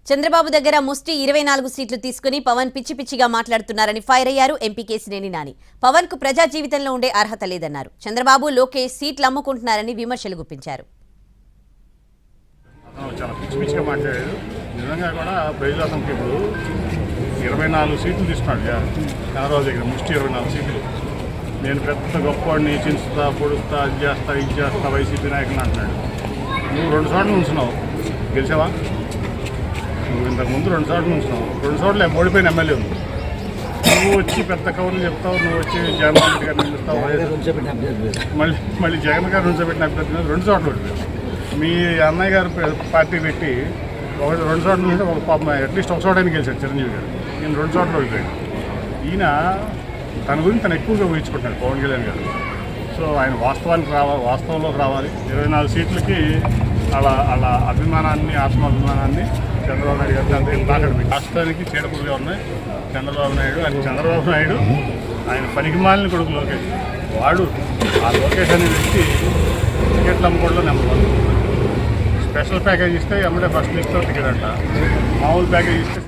చంద్రబాబు దగ్గర ముష్టి 24 సీట్లు తీసుకుని పవన్ పిచ్చి పిచ్చిగా మాట్లాడుతున్నారని ఫైర్ అయ్యారు ఎంపీ కేశినేని నాని. పవన్ కు ప్రజా జీవితంలో ఉండే అర్హత లేదన్నారు. చంద్రబాబు లోకేష్ సీట్లు అమ్ముకుంటున్నారని విమర్శలు గుప్పించారు. చాలా పిచ్చి పిచ్చిగా మాట్లాడారు. నిజంగా కూడా ప్రజాతంకి ఇప్పుడు 24 సీట్లు తీసుకున్నాడు చంద్రబాబు దగ్గర ముష్టి 24 సీట్లు. నేను పెద్ద గొప్పవాడిని చించుతా పొడుస్తా అది చేస్తా ఇది చేస్తా వైసీపీ నాయకులు అంటున్నాడు. నువ్వు 2 చోట్ల ఉంచున్నావు, గెలిచావా? నువ్వు ఇంతకుముందు 2 చోట్ల ఉంచున్నావు, 2 చోట్ల ఓడిపోయిన ఎమ్మెల్యే ఉంది. నువ్వు వచ్చి పెద్ద కవులు చెప్తావు, నువ్వు వచ్చి జగన్మోహన్ రెడ్డి గారిని నిలుస్తావు, మళ్ళీ జగన్ గారు నుంచోబెట్టిన అభ్యర్థి మీద 2 చోట్ల ఓడిపోయావు. మీ అన్నయ్య గారు పార్టీ పెట్టి 2 చోట్ల నుంచి ఒక పాపం అట్లీస్ట్ ఒక చోటైనా గెలిచాడు చిరంజీవి గారు. నేను 2 చోట్ల ఓడిపోయాడు. ఈయన తన గురించి తను ఎక్కువగా ఊహించుకుంటున్నాడు పవన్ కళ్యాణ్ గారు. సో ఆయన వాస్తవంలోకి రావాలి. 24 సీట్లకి అలా అభిమానాన్ని ఆత్మాభిమానాన్ని చంద్రబాబు నాయుడు గారు అంత తాకట్టు పెట్టి రాష్ట్రానికి చీడపులుగా ఉన్నాయి చంద్రబాబు నాయుడు. ఆయన పనికిమాలిన కొడుకు లోకేష్. వాడు ఆ లోకేష్ అనే వ్యక్తి టికెట్లు అమ్ముకోవడంలో నెంబర్ 1. స్పెషల్ ప్యాకేజ్ ఇస్తే ఎమ్మడే ఫస్ట్ లిస్ట్లో టికెట్ అంట, మామూలు ప్యాకేజ్ ఇస్తే